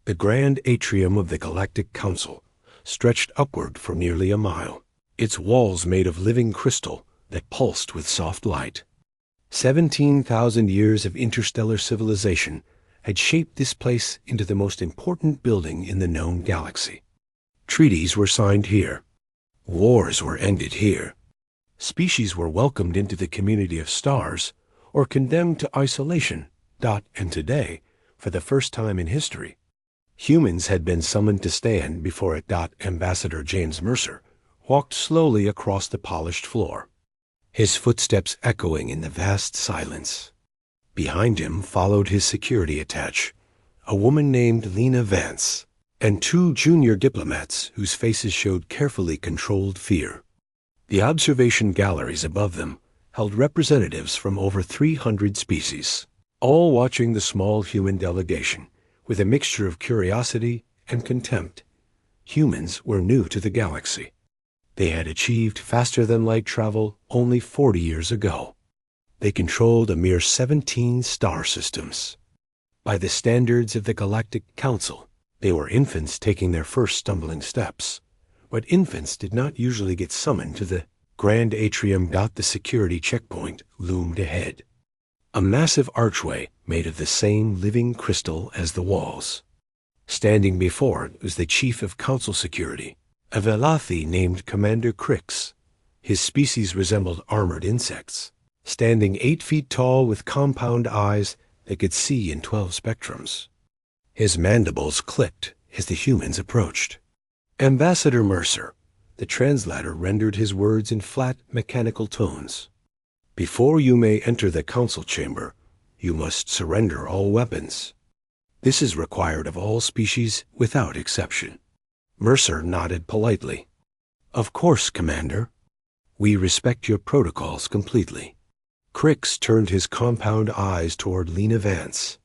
The grand atrium of the Galactic Council stretched upward for nearly a mile, its walls made of living crystal that pulsed with soft light. 17,000 years of interstellar civilization had shaped this place into the most important building in the known galaxy. Treaties were signed here. Wars were ended here. Species were welcomed into the community of stars or condemned to isolation. And today, for the first time in history, humans had been summoned to stand before it. Ambassador James Mercer walked slowly across the polished floor, his footsteps echoing in the vast silence. Behind him followed his security attaché, a woman named Lena Vance, and two junior diplomats whose faces showed carefully controlled fear. The observation galleries above them held representatives from over 300 species, all watching the small human delegation with a mixture of curiosity and contempt. Humans were new to the galaxy. They had achieved faster-than-light travel only 40 years ago. They controlled a mere 17 star systems. By the standards of the Galactic Council, they were infants taking their first stumbling steps. But infants did not usually get summoned to the grand atrium. The security checkpoint loomed ahead, a massive archway made of the same living crystal as the walls. Standing before it was the chief of council security, a Velathi named Commander Crix. His species resembled armored insects, standing 8 feet tall with compound eyes that could see in 12 spectrums. His mandibles clicked as the humans approached. Ambassador Mercer, the translator, rendered his words in flat, mechanical tones. Before you may enter the council chamber, you must surrender all weapons. This is required of all species without exception. Mercer nodded politely. Of course, Commander. We respect your protocols completely. Crix turned his compound eyes toward Lena Vance.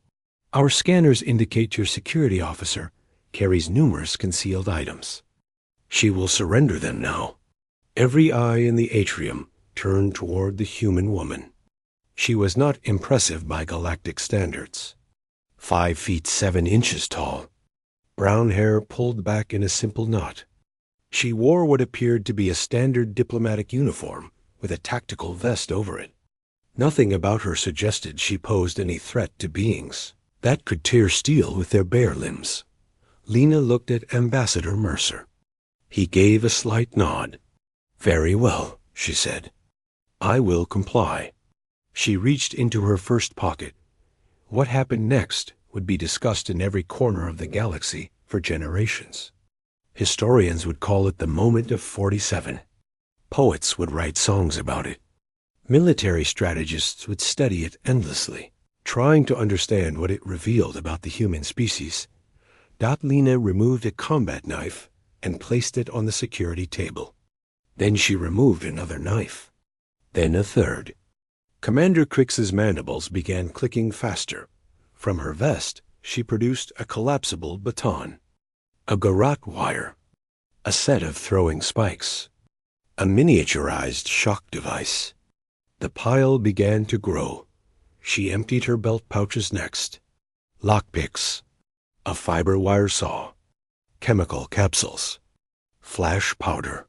Our scanners indicate your security officer carries numerous concealed items. She will surrender them now. Every eye in the atrium turned toward the human woman. She was not impressive by galactic standards. 5 feet 7 inches tall, brown hair pulled back in a simple knot. She wore what appeared to be a standard diplomatic uniform with a tactical vest over it. Nothing about her suggested she posed any threat to beings that could tear steel with their bare limbs. Lena looked at Ambassador Mercer. He gave a slight nod. Very well, she said. I will comply. She reached into her first pocket. What happened next would be discussed in every corner of the galaxy for generations. Historians would call it the moment of 47. Poets would write songs about it. Military strategists would study it endlessly, trying to understand what it revealed about the human species. Lena removed a combat knife and placed it on the security table. Then she removed another knife. Then a third. Commander Crix's mandibles began clicking faster. From her vest, she produced a collapsible baton, a garrote wire, a set of throwing spikes, a miniaturized shock device. The pile began to grow. She emptied her belt pouches next. Lockpicks, a fiber wire saw, chemical capsules, flash powder,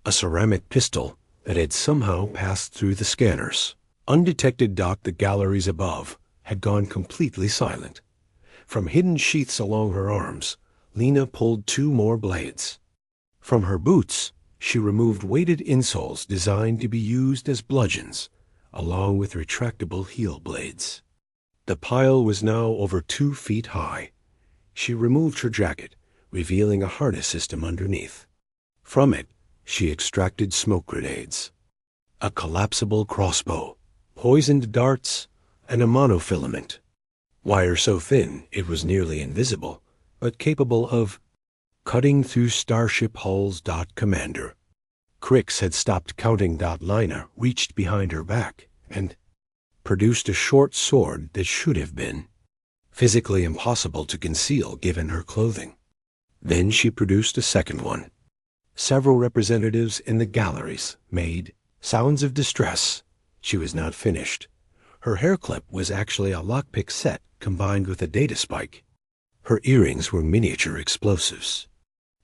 a ceramic pistol that had somehow passed through the scanners. Undetected. The galleries above had gone completely silent. From hidden sheaths along her arms, Lena pulled 2 more blades. From her boots, she removed weighted insoles designed to be used as bludgeons, along with retractable heel blades. The pile was now over 2 feet high. She removed her jacket, revealing a harness system underneath. From it, she extracted smoke grenades, a collapsible crossbow, poisoned darts, and a monofilament. Wire so thin it was nearly invisible, but capable of cutting through starship hulls. Commander Crix had stopped counting. Lena reached behind her back and produced a short sword that should have been physically impossible to conceal given her clothing. Then she produced a second one. Several representatives in the galleries made sounds of distress. She was not finished. Her hair clip was actually a lockpick set combined with a data spike. Her earrings were miniature explosives.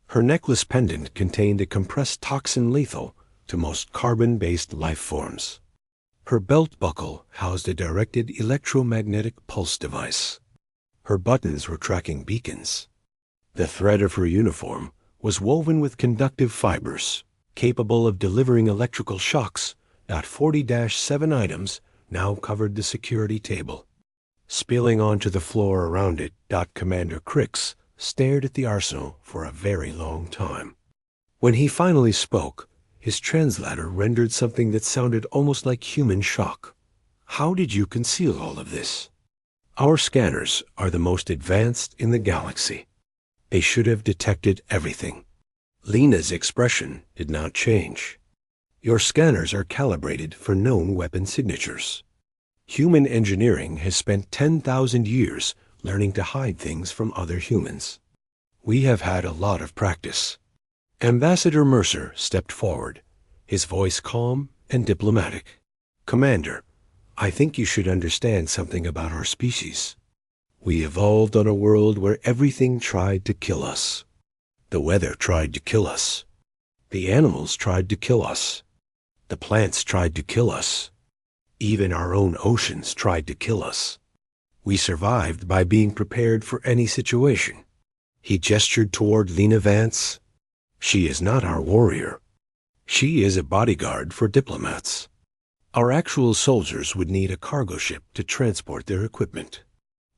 Her necklace pendant contained a compressed toxin lethal to most carbon-based life forms. Her belt buckle housed a directed electromagnetic pulse device. Her buttons were tracking beacons. The thread of her uniform was woven with conductive fibers, capable of delivering electrical shocks. 40-7 items now covered the security table. Spilling onto the floor around it, Commander Crix stared at the arsenal for a very long time. When he finally spoke, his translator rendered something that sounded almost like human shock. How did you conceal all of this? Our scanners are the most advanced in the galaxy. They should have detected everything. Lena's expression did not change. Your scanners are calibrated for known weapon signatures. Human engineering has spent 10,000 years learning to hide things from other humans. We have had a lot of practice. Ambassador Mercer stepped forward, his voice calm and diplomatic. Commander, I think you should understand something about our species. We evolved on a world where everything tried to kill us. The weather tried to kill us. The animals tried to kill us. The plants tried to kill us. Even our own oceans tried to kill us. We survived by being prepared for any situation. He gestured toward Lena Vance. She is not our warrior. She is a bodyguard for diplomats. Our actual soldiers would need a cargo ship to transport their equipment.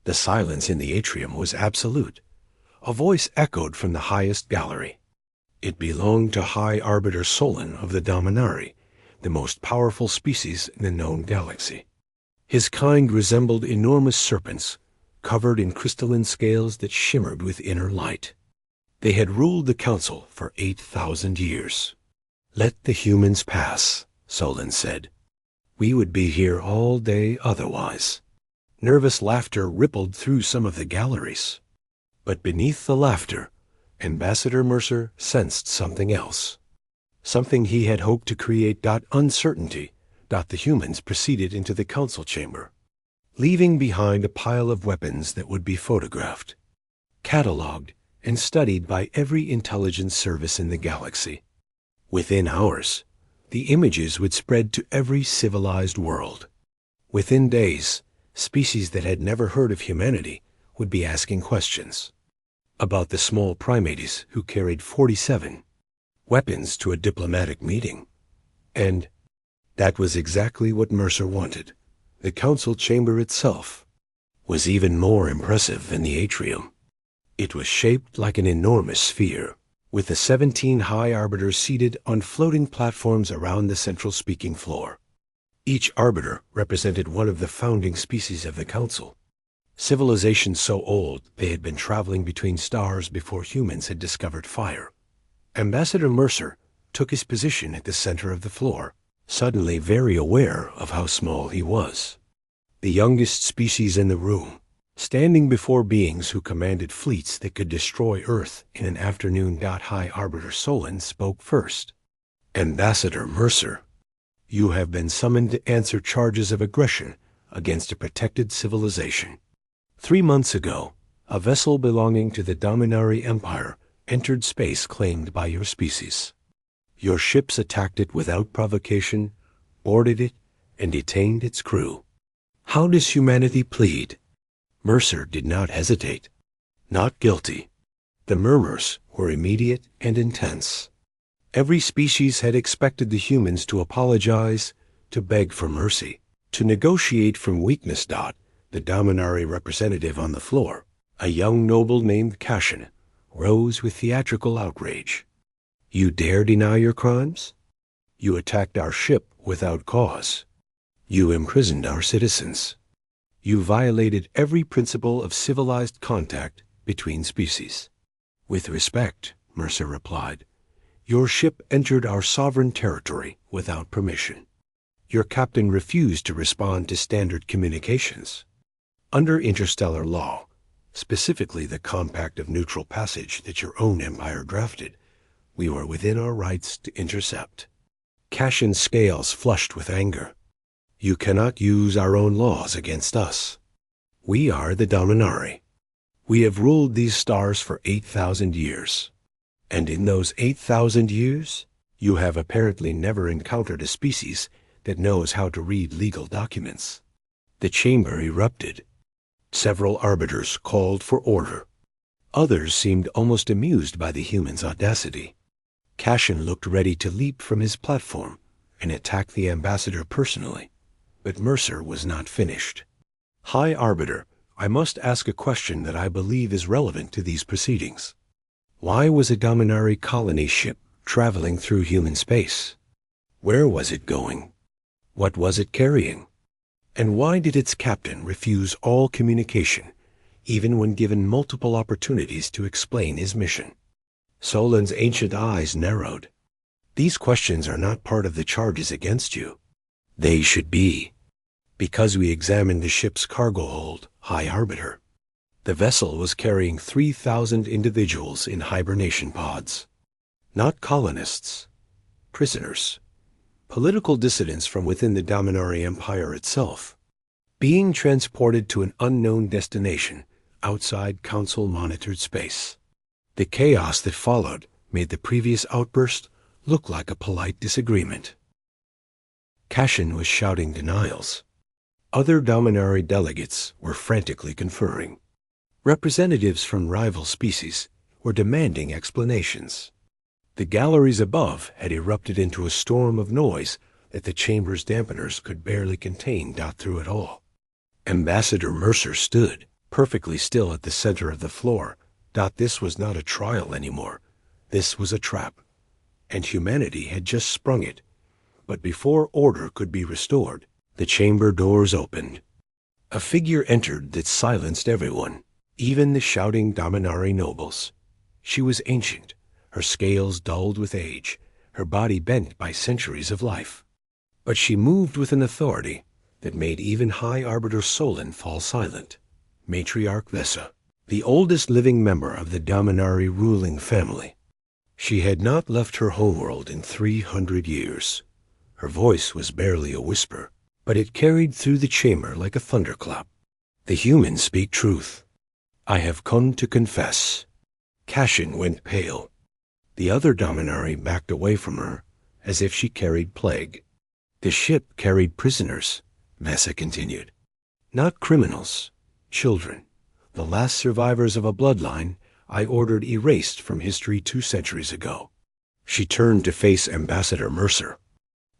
The silence in the atrium was absolute. A voice echoed from the highest gallery. It belonged to High Arbiter Solon of the Dominari, the most powerful species in the known galaxy. His kind resembled enormous serpents, covered in crystalline scales that shimmered with inner light. They had ruled the council for 8,000 years. Let the humans pass, Solon said. We would be here all day otherwise. Nervous laughter rippled through some of the galleries. But beneath the laughter, Ambassador Mercer sensed something else. Something he had hoped to create. Uncertainty. The humans proceeded into the council chamber, leaving behind a pile of weapons that would be photographed, cataloged, and studied by every intelligence service in the galaxy. Within hours, the images would spread to every civilized world. Within days, species that had never heard of humanity would be asking questions about the small primates who carried 47 weapons to a diplomatic meeting. And that was exactly what Mercer wanted. The council chamber itself was even more impressive than the atrium. It was shaped like an enormous sphere, with the 17 High Arbiters seated on floating platforms around the central speaking floor. Each arbiter represented one of the founding species of the council. Civilizations so old they had been traveling between stars before humans had discovered fire. Ambassador Mercer took his position at the center of the floor, suddenly very aware of how small he was. The youngest species in the room, standing before beings who commanded fleets that could destroy Earth in an afternoon. High Arbiter Solon spoke first. Ambassador Mercer, you have been summoned to answer charges of aggression against a protected civilization. 3 months ago, a vessel belonging to the Dominari Empire entered space claimed by your species. Your ships attacked it without provocation, boarded it, and detained its crew. How does humanity plead? Mercer did not hesitate. Not guilty. The murmurs were immediate and intense. Every species had expected the humans to apologize, to beg for mercy, to negotiate from weakness. The Dominari representative on the floor, a young noble named Cashin, rose with theatrical outrage. You dare deny your crimes? You attacked our ship without cause. You imprisoned our citizens. You violated every principle of civilized contact between species. With respect, Mercer replied, your ship entered our sovereign territory without permission. Your captain refused to respond to standard communications. Under interstellar law, specifically the Compact of Neutral Passage that your own empire drafted, we were within our rights to intercept. Cashin's scales flushed with anger. You cannot use our own laws against us. We are the Dominari. We have ruled these stars for 8,000 years. And in those 8,000 years, you have apparently never encountered a species that knows how to read legal documents. The chamber erupted. Several arbiters called for order. Others seemed almost amused by the humans' audacity. Cashin looked ready to leap from his platform and attack the ambassador personally, but Mercer was not finished. High Arbiter, I must ask a question that I believe is relevant to these proceedings. Why was a Dominari colony ship traveling through human space? Where was it going? What was it carrying? And why did its captain refuse all communication, even when given multiple opportunities to explain his mission? Solin's ancient eyes narrowed. These questions are not part of the charges against you. They should be. Because we examined the ship's cargo hold, High Arbiter. The vessel was carrying 3,000 individuals in hibernation pods. Not colonists. Prisoners. Political dissidents from within the Dominari Empire itself. Being transported to an unknown destination outside Council-monitored space. The chaos that followed made the previous outburst look like a polite disagreement. Cashin was shouting denials. Other Dominari delegates were frantically conferring. Representatives from rival species were demanding explanations. The galleries above had erupted into a storm of noise that the chamber's dampeners could barely contain through it all. Ambassador Mercer stood, perfectly still at the center of the floor. This was not a trial anymore. This was a trap. And humanity had just sprung it. But before order could be restored, the chamber doors opened. A figure entered that silenced everyone, even the shouting Dominari nobles. She was ancient, her scales dulled with age, her body bent by centuries of life. But she moved with an authority that made even High Arbiter Solin fall silent. Matriarch Vesa, the oldest living member of the Dominari ruling family. She had not left her homeworld in 300 years. Her voice was barely a whisper, but it carried through the chamber like a thunderclap. The humans speak truth. I have come to confess. Cashin went pale. The other Dominari backed away from her, as if she carried plague. The ship carried prisoners, Vesa continued. Not criminals, children. The last survivors of a bloodline I ordered erased from history 2 centuries ago. She turned to face Ambassador Mercer,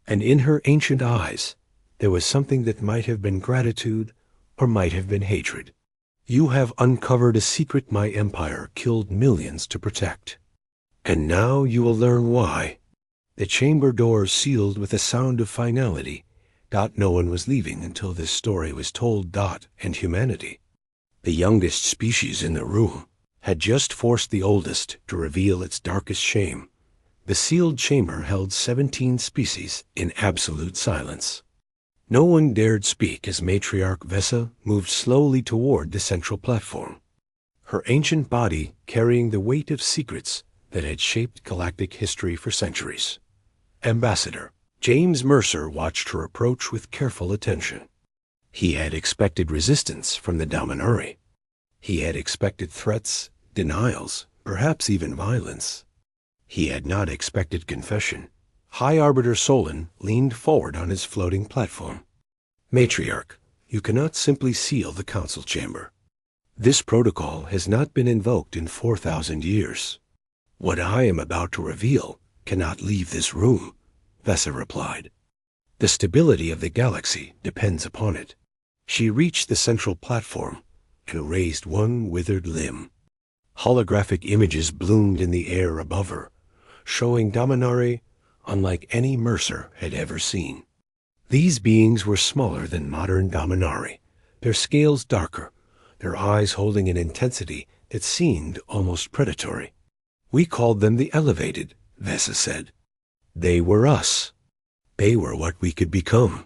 and in her ancient eyes there was something that might have been gratitude or might have been hatred. You have uncovered a secret my empire killed millions to protect. And now you will learn why. The chamber doors sealed with a sound of finality. No one was leaving until this story was told. And humanity, the youngest species in the room, had just forced the oldest to reveal its darkest shame. The sealed chamber held 17 species in absolute silence. No one dared speak as Matriarch Vesa moved slowly toward the central platform, her ancient body carrying the weight of secrets that had shaped galactic history for centuries. Ambassador James Mercer watched her approach with careful attention. He had expected resistance from the Dominari. He had expected threats, denials, perhaps even violence. He had not expected confession. High Arbiter Solin leaned forward on his floating platform. Matriarch, you cannot simply seal the council chamber. This protocol has not been invoked in 4,000 years. What I am about to reveal cannot leave this room, Vesa replied. The stability of the galaxy depends upon it. She reached the central platform and raised one withered limb. Holographic images bloomed in the air above her, showing Dominari unlike any Mercer had ever seen. These beings were smaller than modern Dominari, their scales darker, their eyes holding an intensity that seemed almost predatory. We called them the Elevated, Vesa said. They were us. They were what we could become.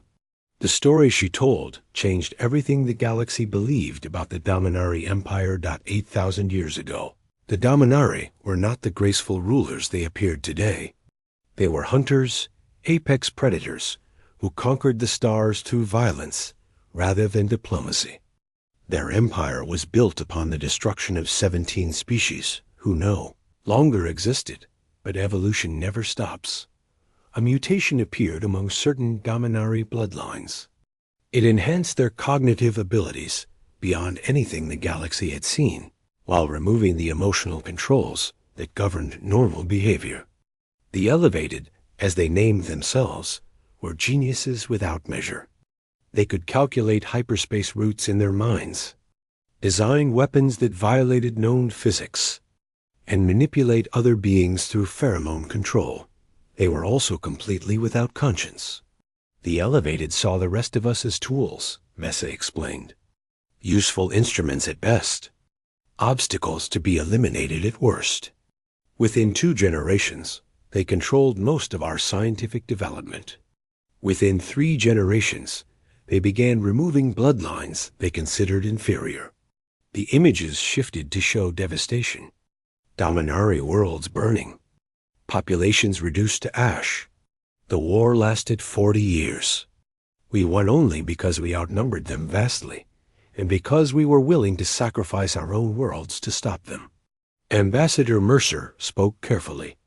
The story she told changed everything the galaxy believed about the Dominari Empire. 8,000 years ago, the Dominari were not the graceful rulers they appeared today. They were hunters, apex predators, who conquered the stars through violence rather than diplomacy. Their empire was built upon the destruction of 17 species who no longer existed, but evolution never stops. A mutation appeared among certain Dominari bloodlines. It enhanced their cognitive abilities beyond anything the galaxy had seen, while removing the emotional controls that governed normal behavior. The Elevated, as they named themselves, were geniuses without measure. They could calculate hyperspace routes in their minds, design weapons that violated known physics, and manipulate other beings through pheromone control. They were also completely without conscience. The Elevated saw the rest of us as tools, Mesa explained. Useful instruments at best, obstacles to be eliminated at worst. Within 2 generations, they controlled most of our scientific development. Within 3 generations, they began removing bloodlines they considered inferior. The images shifted to show devastation. Dominari worlds burning. Populations reduced to ash. The war lasted 40 years. We won only because we outnumbered them vastly, and because we were willing to sacrifice our own worlds to stop them. Ambassador Mercer spoke carefully.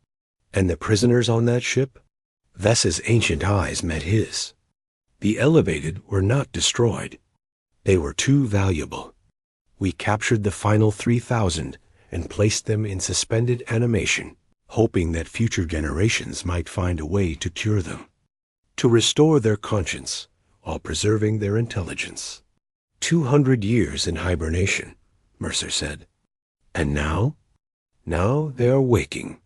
And the prisoners on that ship? Vessa's ancient eyes met his. The Elevated were not destroyed. They were too valuable. We captured the final 3,000 and placed them in suspended animation, hoping that future generations might find a way to cure them, to restore their conscience while preserving their intelligence. 200 years in hibernation, Mercer said. And now? Now they are waking.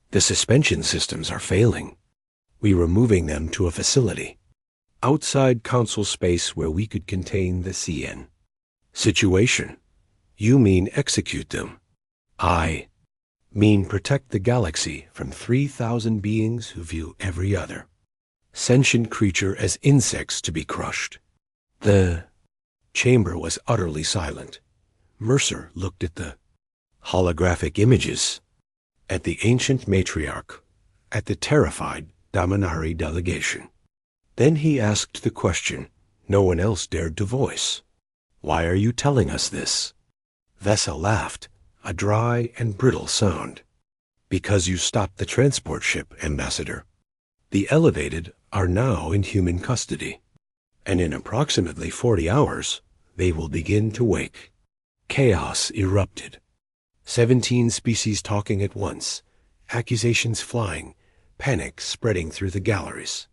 The suspension systems are failing. We were moving them to a facility, outside Council space where we could contain the CN. Situation. You mean execute them. I mean protect the galaxy from 3,000 beings who view every other sentient creature as insects to be crushed. The chamber was utterly silent. Mercer looked at the holographic images, at the ancient matriarch, at the terrified Dominari delegation. Then he asked the question no one else dared to voice. Why are you telling us this? Vessa laughed, a dry and brittle sound. Because you stopped the transport ship, Ambassador. The Elevated are now in human custody, and in approximately 40 hours, they will begin to wake. Chaos erupted. 17 species talking at once, accusations flying, panic spreading through the galleries.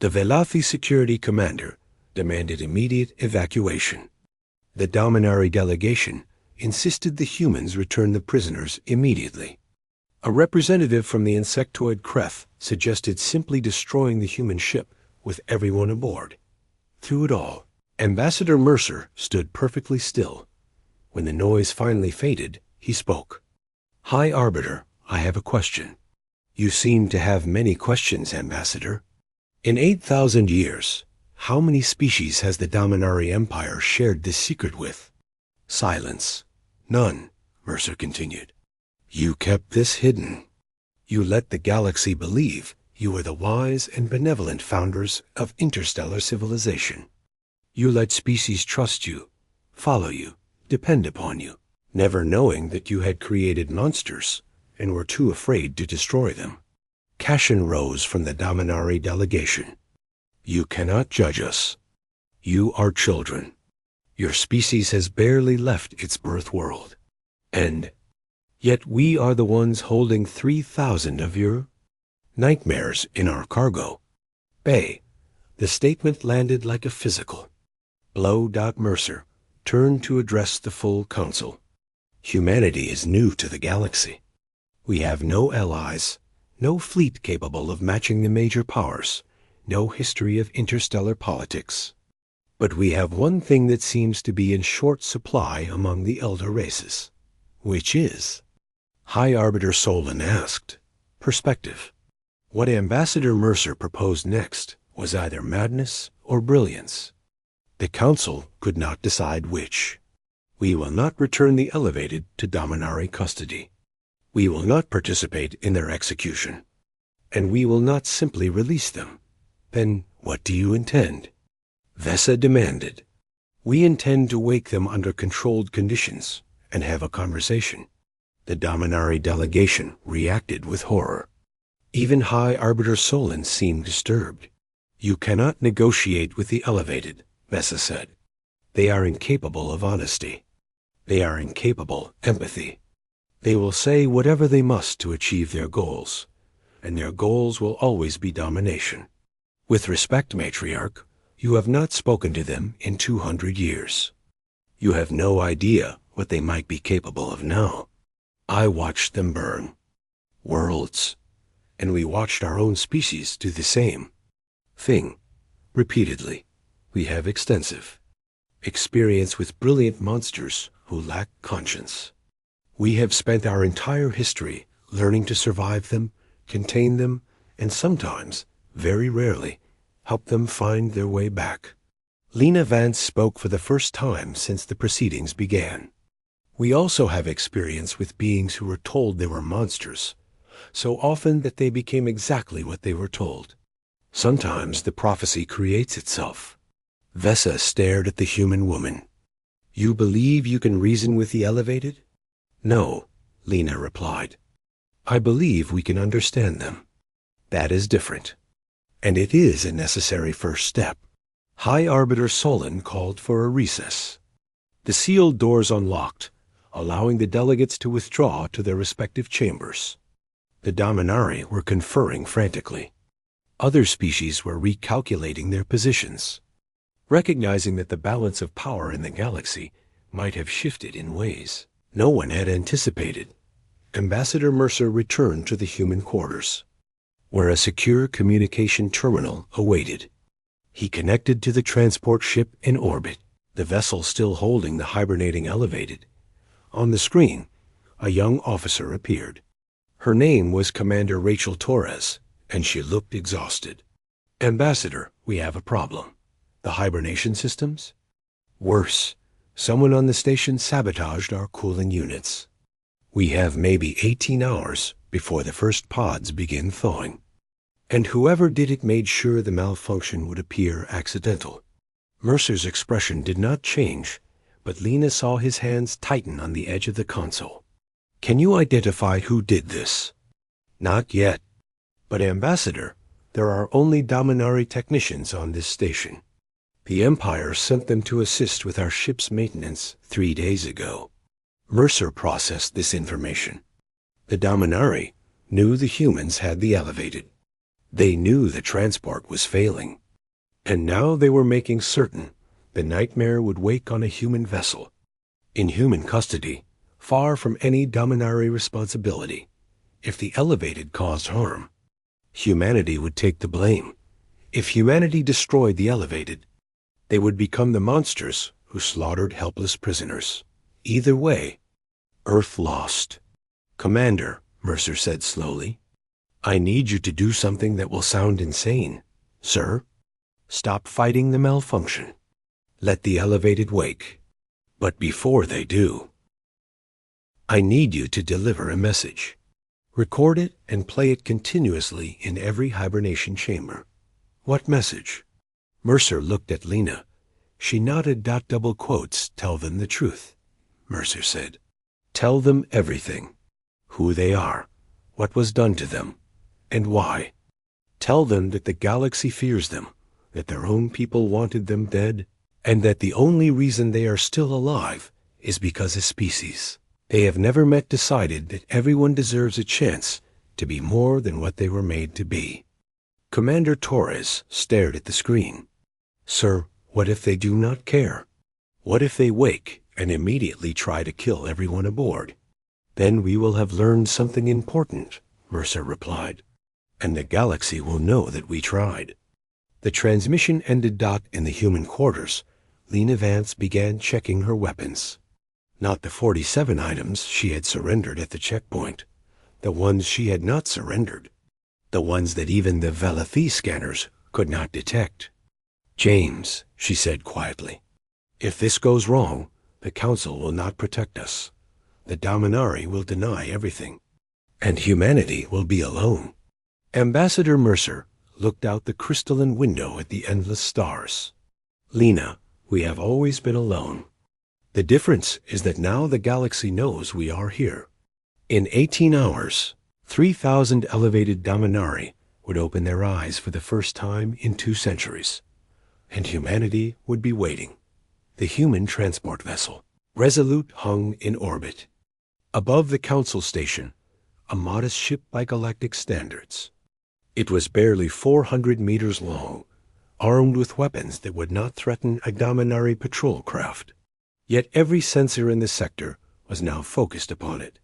The Velathi security commander demanded immediate evacuation. The Dominari delegation insisted the humans return the prisoners immediately. A representative from the insectoid Kreth suggested simply destroying the human ship with everyone aboard. Through it all, Ambassador Mercer stood perfectly still. When the noise finally faded, he spoke. High Arbiter, I have a question. You seem to have many questions, Ambassador. In 8,000 years, how many species has the Dominari Empire shared this secret with? Silence. None, Mercer continued. You kept this hidden. You let the galaxy believe you were the wise and benevolent founders of interstellar civilization. You let species trust you, follow you, depend upon you, never knowing that you had created monsters and were too afraid to destroy them. Cashin rose from the Dominari delegation. You cannot judge us. You are children. Your species has barely left its birth world. And yet we are the ones holding 3,000 of your nightmares in our cargo. Bay, the statement landed like a physical blow. Mercer turned to address the full council. Humanity is new to the galaxy. We have no allies, no fleet capable of matching the major powers, no history of interstellar politics. But we have one thing that seems to be in short supply among the elder races. Which is? High Arbiter Solon asked. Perspective. What Ambassador Mercer proposed next was either madness or brilliance. The Council could not decide which. We will not return the Elevated to Dominari custody. We will not participate in their execution. And we will not simply release them. Then what do you intend? Vessa demanded. We intend to wake them under controlled conditions and have a conversation. The Dominari delegation reacted with horror. Even High Arbiter Solon seemed disturbed. You cannot negotiate with the elevated, Vesa said. They are incapable of honesty. They are incapable of empathy. They will say whatever they must to achieve their goals, and their goals will always be domination. With respect, Matriarch, you have not spoken to them in 200 years. You have no idea what they might be capable of now. I watched them burn. Worlds. And we watched our own species do the same thing, repeatedly. We have extensive experience with brilliant monsters who lack conscience. We have spent our entire history learning to survive them, contain them, and sometimes, very rarely, help them find their way back. Lena Vance spoke for the first time since the proceedings began. We also have experience with beings who were told they were monsters, so often that they became exactly what they were told. Sometimes the prophecy creates itself. Vesa stared at the human woman. You believe you can reason with the elevated? No, Lena replied. I believe we can understand them. That is different. And it is a necessary first step. High Arbiter Solon called for a recess. The sealed doors unlocked, allowing the delegates to withdraw to their respective chambers. The Dominari were conferring frantically. Other species were recalculating their positions, recognizing that the balance of power in the galaxy might have shifted in ways no one had anticipated. Ambassador Mercer returned to the human quarters, where a secure communication terminal awaited. He connected to the transport ship in orbit, the vessel still holding the hibernating elevated. On the screen, a young officer appeared. Her name was Commander Rachel Torres, and she looked exhausted. Ambassador, we have a problem. The hibernation systems? Worse, someone on the station sabotaged our cooling units. We have maybe 18 hours before the first pods begin thawing. And whoever did it made sure the malfunction would appear accidental. Mercer's expression did not change, but Lena saw his hands tighten on the edge of the console. Can you identify who did this? Not yet. But Ambassador, there are only Dominari technicians on this station. The Empire sent them to assist with our ship's maintenance 3 days ago. Mercer processed this information. The Dominari knew the humans had the elevated. They knew the transport was failing. And now they were making certain the nightmare would wake on a human vessel, in human custody, far from any Dominari responsibility. If the elevated caused harm, humanity would take the blame. If humanity destroyed the elevated, they would become the monsters who slaughtered helpless prisoners. Either way, Earth lost. Commander, Mercer said slowly, I need you to do something that will sound insane, sir. Stop fighting the malfunction. Let the elevated wake. But before they do, I need you to deliver a message. Record it and play it continuously in every hibernation chamber. What message? Mercer looked at Lena. She nodded. Double quotes, tell them the truth. Mercer said, tell them everything. Who they are, what was done to them, and why. Tell them that the galaxy fears them, that their own people wanted them dead, and that the only reason they are still alive is because a species they have never met decided that everyone deserves a chance to be more than what they were made to be. Commander Torres stared at the screen. Sir, what if they do not care? What if they wake and immediately try to kill everyone aboard? Then we will have learned something important, Mercer replied, and the galaxy will know that we tried. The transmission ended. In the human quarters, Lena Vance began checking her weapons. Not the 47 items she had surrendered at the checkpoint, the ones she had not surrendered, the ones that even the Velathi scanners could not detect. James, she said quietly, if this goes wrong, the Council will not protect us. The Dominari will deny everything, and humanity will be alone. Ambassador Mercer looked out the crystalline window at the endless stars. Lena, We have always been alone. The difference is that now the galaxy knows we are here. In 18 hours, 3,000 elevated Dominari would open their eyes for the first time in 2 centuries. And humanity would be waiting. The human transport vessel, resolute, hung in orbit. Above the Council Station, a modest ship by galactic standards. It was barely 400 meters long, armed with weapons that would not threaten a Dominari patrol craft. Yet every sensor in the sector was now focused upon it.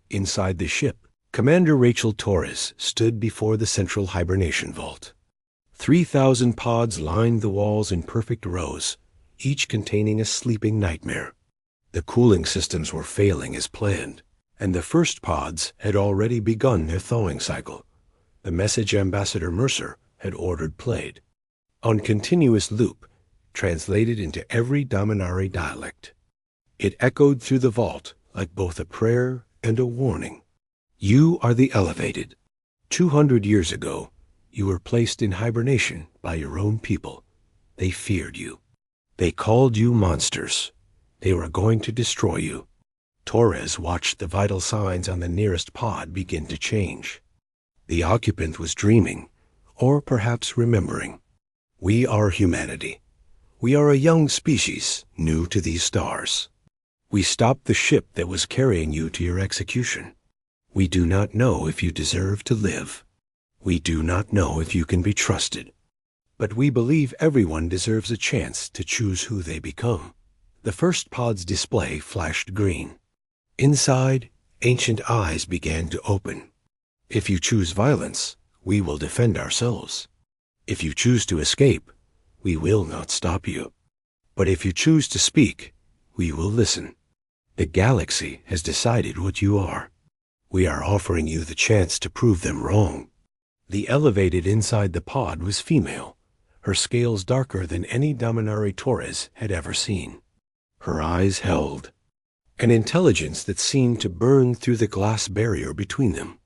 Inside the ship, Commander Rachel Torres stood before the central hibernation vault. 3,000 pods lined the walls in perfect rows, each containing a sleeping nightmare. The cooling systems were failing as planned, and the first pods had already begun their thawing cycle. The message Ambassador Mercer had ordered played, on continuous loop, translated into every Dominari dialect. It echoed through the vault like both a prayer and a warning. You are the elevated. 200 years ago, you were placed in hibernation by your own people. They feared you. They called you monsters. They were going to destroy you. Torres watched the vital signs on the nearest pod begin to change. The occupant was dreaming, or perhaps remembering. We are humanity. We are a young species, new to these stars. We stopped the ship that was carrying you to your execution. We do not know if you deserve to live. We do not know if you can be trusted. But we believe everyone deserves a chance to choose who they become. The first pod's display flashed green. Inside, ancient eyes began to open. If you choose violence, we will defend ourselves. If you choose to escape, we will not stop you. But if you choose to speak, we will listen. The galaxy has decided what you are. We are offering you the chance to prove them wrong. The elevated inside the pod was female, her scales darker than any Dominari Torres had ever seen. Her eyes held an intelligence that seemed to burn through the glass barrier between them.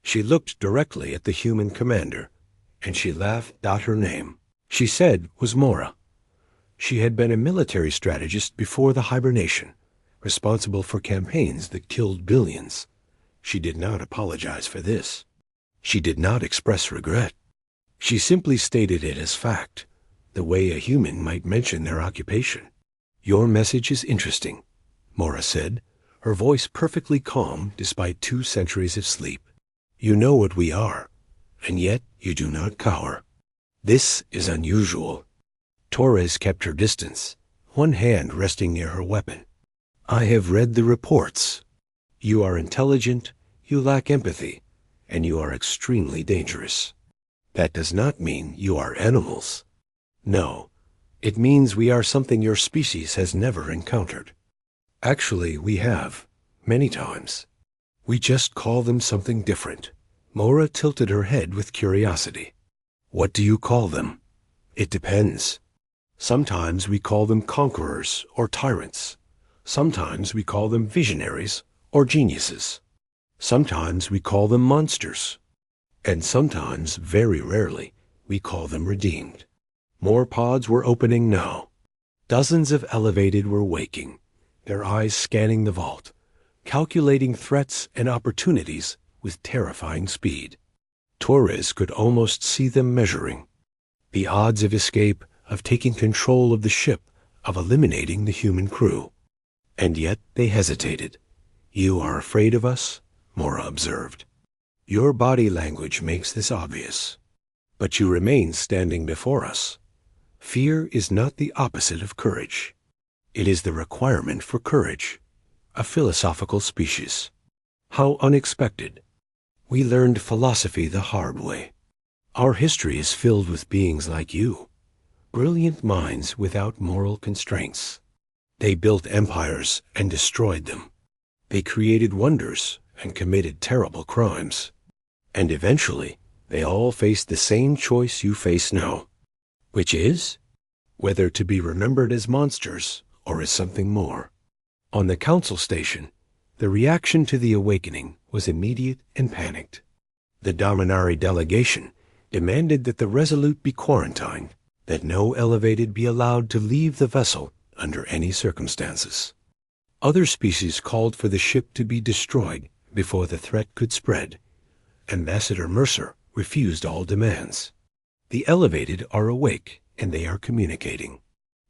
She looked directly at the human commander, and she laughed out her name. She said was Mora. She had been a military strategist before the hibernation, responsible for campaigns that killed billions. She did not apologize for this. She did not express regret. She simply stated it as fact, the way a human might mention their occupation. Your message is interesting, Mora said, her voice perfectly calm despite 2 centuries of sleep. You know what we are, and yet you do not cower. This is unusual. Torres kept her distance, one hand resting near her weapon. I have read the reports. You are intelligent, you lack empathy, and you are extremely dangerous. That does not mean you are animals. No, it means we are something your species has never encountered. Actually, we have, many times. We just call them something different. Mora tilted her head with curiosity. What do you call them? It depends. Sometimes we call them conquerors or tyrants. Sometimes we call them visionaries or geniuses. Sometimes we call them monsters. And sometimes, very rarely, we call them redeemed. More pods were opening now. Dozens of elevated were waking, their eyes scanning the vault, calculating threats and opportunities with terrifying speed. Torres could almost see them measuring. The odds of escape, of taking control of the ship, of eliminating the human crew. And yet they hesitated. You are afraid of us? Mora observed. Your body language makes this obvious. But you remain standing before us. Fear is not the opposite of courage. It is the requirement for courage, a philosophical species. How unexpected. We learned philosophy the hard way. Our history is filled with beings like you, brilliant minds without moral constraints. They built empires and destroyed them. They created wonders and committed terrible crimes. And eventually, they all faced the same choice you face now, which is whether to be remembered as monsters or as something more. On the council station, the reaction to the awakening was immediate and panicked. The Dominari delegation demanded that the Resolute be quarantined, that no elevated be allowed to leave the vessel under any circumstances. Other species called for the ship to be destroyed before the threat could spread. Ambassador Mercer refused all demands. The elevated are awake and they are communicating.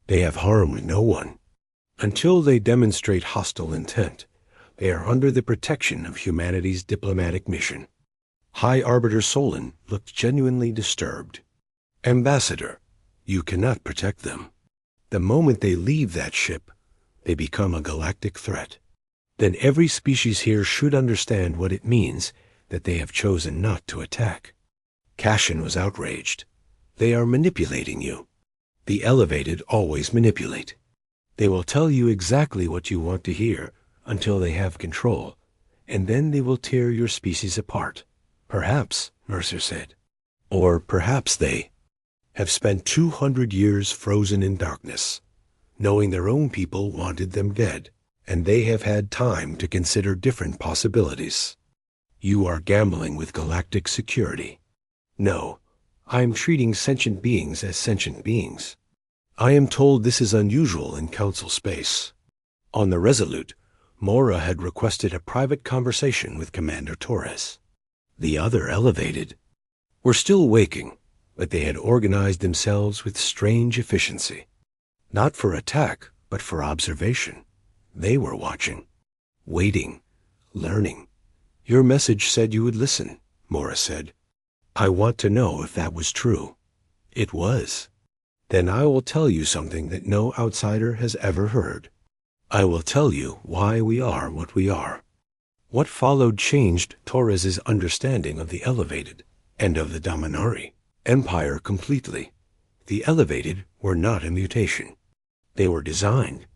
They have harmed no one. Until they demonstrate hostile intent, they are under the protection of humanity's diplomatic mission. High Arbiter Solon looked genuinely disturbed. Ambassador, you cannot protect them. The moment they leave that ship, they become a galactic threat. Then every species here should understand what it means that they have chosen not to attack. Cashin was outraged. They are manipulating you. The elevated always manipulate. They will tell you exactly what you want to hear until they have control, and then they will tear your species apart. Perhaps, Mercer said, or perhaps they have spent 200 years frozen in darkness, knowing their own people wanted them dead, and they have had time to consider different possibilities. You are gambling with galactic security. No, I am treating sentient beings as sentient beings. I am told this is unusual in Council space. On the Resolute, Mora had requested a private conversation with Commander Torres. The other elevated were still waking, but they had organized themselves with strange efficiency. Not for attack, but for observation. They were watching, waiting, learning. Your message said you would listen, Mora said. I want to know if that was true. It was. Then I will tell you something that no outsider has ever heard. I will tell you why we are what we are. What followed changed Torres's understanding of the elevated and of the Dominari Empire completely. The elevated were not a mutation. They were designed.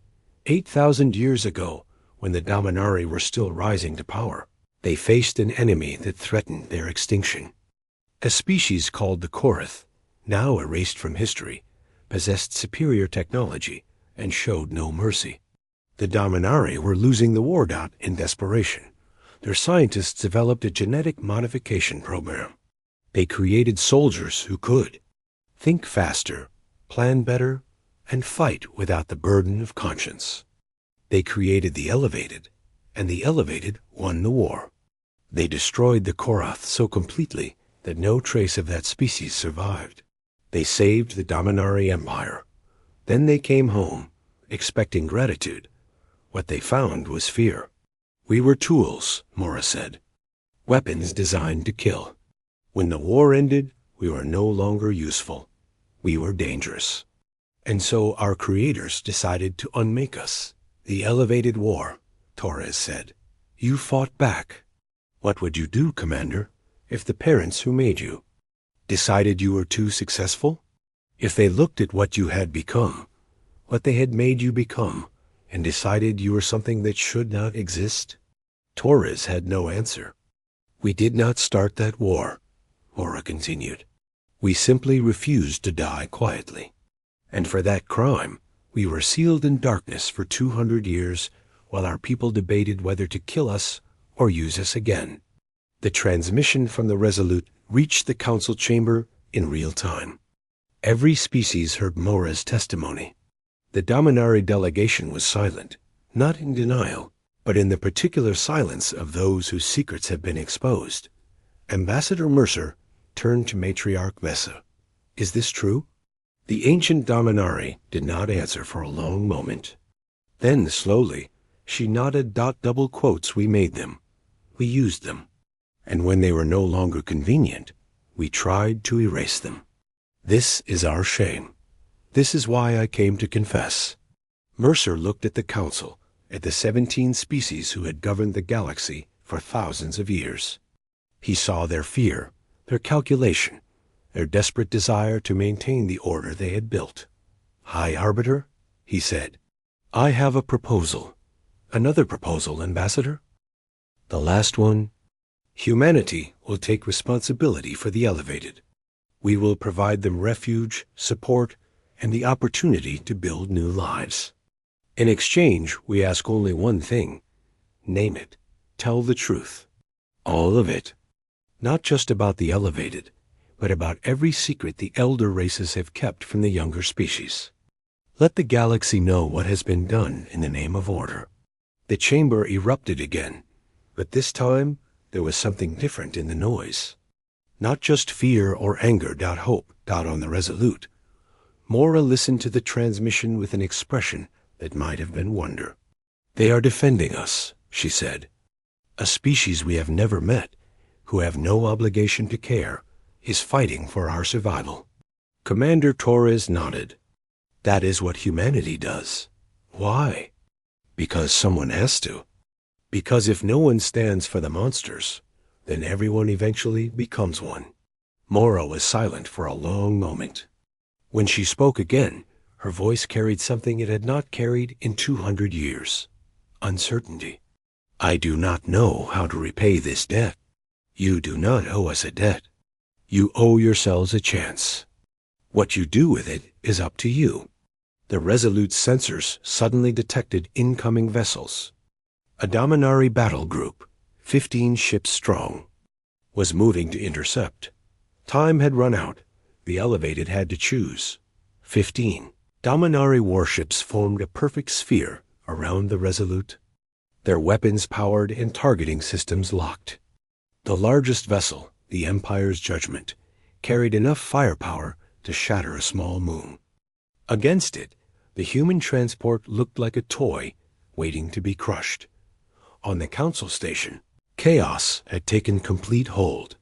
8,000 years ago, when the Dominari were still rising to power, they faced an enemy that threatened their extinction. A species called the Korath, now erased from history, possessed superior technology and showed no mercy. The Dominari were losing the war dot in desperation. Their scientists developed a genetic modification program. They created soldiers who could think faster, plan better, and fight without the burden of conscience. They created the elevated, and the elevated won the war. They destroyed the Korath so completely that no trace of that species survived. They saved the Dominari Empire. Then they came home, expecting gratitude. What they found was fear. We were tools, Mora said. Weapons designed to kill. When the war ended, we were no longer useful. We were dangerous. And so our creators decided to unmake us. The elevated war, Torres said. You fought back. What would you do, Commander, if the parents who made you decided you were too successful? If they looked at what you had become, what they had made you become, and decided you were something that should not exist? Torres had no answer. We did not start that war, Mora continued. We simply refused to die quietly. And for that crime, we were sealed in darkness for 200 years while our people debated whether to kill us or use us again. The transmission from the Resolute reached the council chamber in real time. Every species heard Mora's testimony. The Dominari delegation was silent, not in denial, but in the particular silence of those whose secrets have been exposed. Ambassador Mercer turned to Matriarch Vesa. Is this true? The ancient Dominari did not answer for a long moment. Then, slowly, she nodded. Double quotes, we made them. We used them. And when they were no longer convenient, we tried to erase them. This is our shame. This is why I came to confess. Mercer looked at the council, at the 17 species who had governed the galaxy for thousands of years. He saw their fear, their calculation, their desperate desire to maintain the order they had built. High Arbiter, he said, I have a proposal. Another proposal, Ambassador? The last one. Humanity will take responsibility for the elevated. We will provide them refuge, support, and the opportunity to build new lives. In exchange, we ask only one thing. Name it. Tell the truth. All of it. Not just about the elevated, but about every secret the elder races have kept from the younger species. Let the galaxy know what has been done in the name of order. The chamber erupted again, but this time there was something different in the noise. Not just fear or anger, hope, on the Resolute. Mora listened to the transmission with an expression that might have been wonder. "They are defending us," she said. "A species we have never met, who have no obligation to care, is fighting for our survival." Commander Torres nodded. "That is what humanity does." "Why?" "Because someone has to. Because if no one stands for the monsters, then everyone eventually becomes one." Mora was silent for a long moment. When she spoke again, her voice carried something it had not carried in 200 years. Uncertainty. "I do not know how to repay this debt. You do not owe us a debt. You owe yourselves a chance. What you do with it is up to you." The Resolute sensors suddenly detected incoming vessels. A Dominari battle group, 15 ships strong, was moving to intercept. Time had run out. The Elevated had to choose. 15 Dominari warships formed a perfect sphere around the Resolute, their weapons powered and targeting systems locked. The largest vessel, the Empire's Judgment, carried enough firepower to shatter a small moon. Against it, the human transport looked like a toy waiting to be crushed. On the Council Station, chaos had taken complete hold.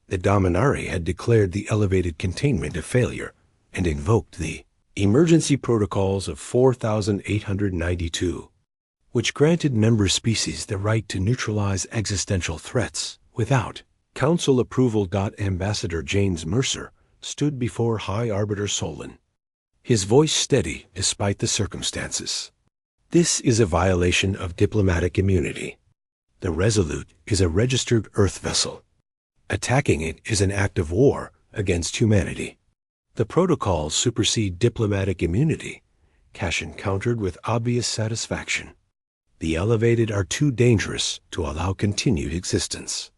The Dominari had declared the Elevated containment a failure and invoked the emergency protocols of 4892, which granted member species the right to neutralize existential threats without Council approval. Ambassador James Mercer stood before High Arbiter Solon, his voice steady despite the circumstances. "This is a violation of diplomatic immunity. The Resolute is a registered Earth vessel. Attacking it is an act of war against humanity. The protocols supersede diplomatic immunity," Cashin countered with obvious satisfaction. "The Elevated are too dangerous to allow continued existence.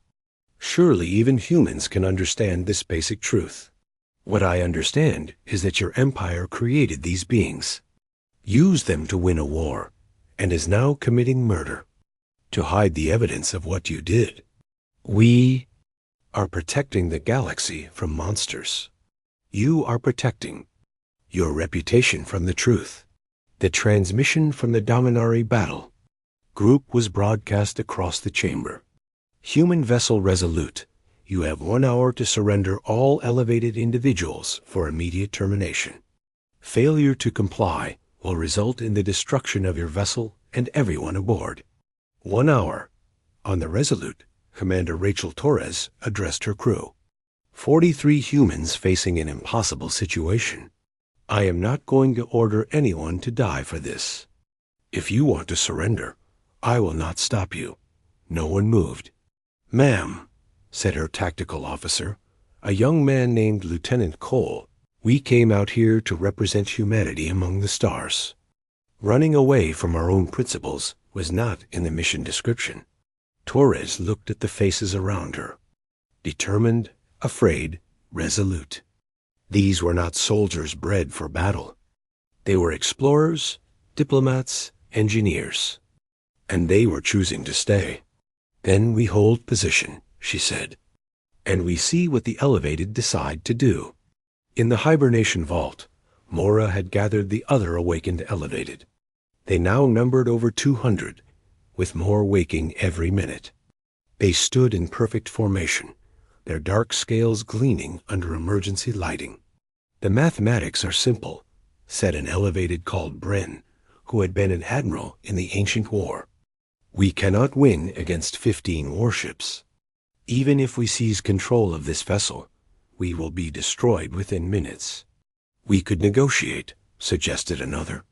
Surely even humans can understand this basic truth. What I understand is that your empire created these beings, used them to win a war, and is now committing murder to hide the evidence of what you did. We are protecting the galaxy from monsters. You are protecting your reputation from the truth." The transmission from the Dominari battle group was broadcast across the chamber. "Human vessel Resolute, you have 1 hour to surrender all Elevated individuals for immediate termination. Failure to comply will result in the destruction of your vessel and everyone aboard." 1 hour. On the Resolute, Commander Rachel Torres addressed her crew. 43 humans facing an impossible situation. "I am not going to order anyone to die for this. If you want to surrender, I will not stop you." No one moved. "Ma'am," said her tactical officer, a young man named Lieutenant Cole, "we came out here to represent humanity among the stars. Running away from our own principles was not in the mission description." Torres looked at the faces around her. Determined, afraid, resolute. These were not soldiers bred for battle. They were explorers, diplomats, engineers. And they were choosing to stay. "Then we hold position," she said. "And we see what the Elevated decide to do." In the hibernation vault, Mora had gathered the other awakened Elevated. They now numbered over 200, with more waking every minute. They stood in perfect formation, their dark scales gleaming under emergency lighting. "The mathematics are simple," said an Elevated called Bren, who had been an admiral in the ancient war. "We cannot win against 15 warships. Even if we seize control of this vessel, we will be destroyed within minutes." "We could negotiate," suggested another.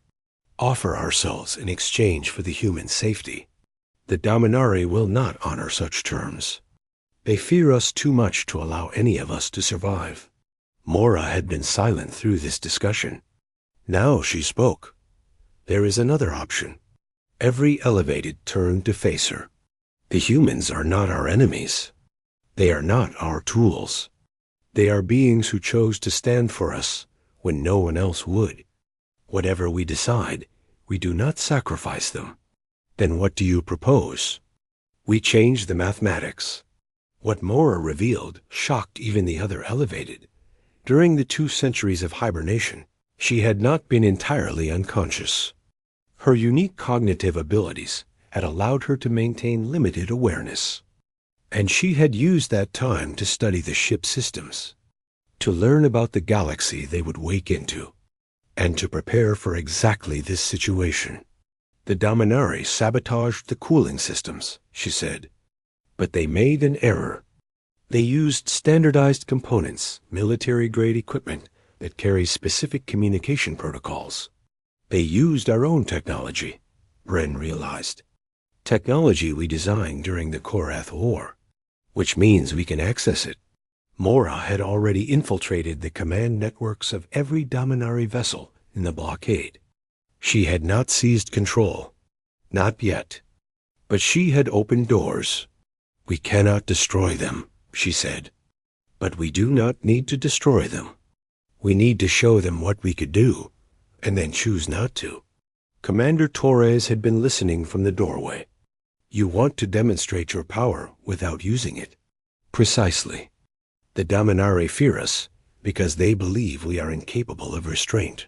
"Offer ourselves in exchange for the human safety." "The Dominari will not honor such terms. They fear us too much to allow any of us to survive." Mora had been silent through this discussion. Now she spoke. "There is another option." Every Elevated turned to face her. "The humans are not our enemies. They are not our tools. They are beings who chose to stand for us when no one else would. Whatever we decide, we do not sacrifice them. Then what do you propose? We change the mathematics. What Mora revealed shocked even the other elevated. During the 2 centuries of hibernation, she had not been entirely unconscious. Her unique cognitive abilities had allowed her to maintain limited awareness. And she had used that time to study the ship systems, to learn about the galaxy they would wake into, and to prepare for exactly this situation. The Dominarii sabotaged the cooling systems, she said. But they made an error. They used standardized components, military-grade equipment that carries specific communication protocols. They used our own technology, Bren realized. Technology we designed during the Korath War, which means we can access it. Mora had already infiltrated the command networks of every Dominarii vessel in the blockade. She had not seized control. Not yet. But she had opened doors. We cannot destroy them, she said. But we do not need to destroy them. We need to show them what we could do, and then choose not to. Commander Torres had been listening from the doorway. You want to demonstrate your power without using it. Precisely. The Dominarii fear us because they believe we are incapable of restraint.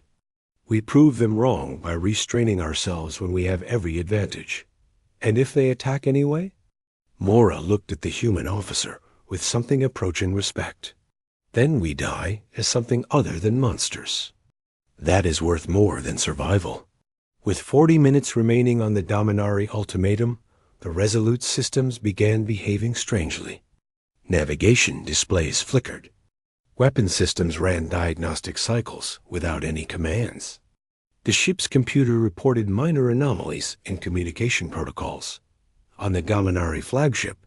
We prove them wrong by restraining ourselves when we have every advantage. And if they attack anyway? Mora looked at the human officer with something approaching respect. Then we die as something other than monsters. That is worth more than survival. With 40 minutes remaining on the Dominarii ultimatum, the Resolute systems began behaving strangely. Navigation displays flickered. Weapon systems ran diagnostic cycles without any commands. The ship's computer reported minor anomalies in communication protocols. On the Dominarii flagship,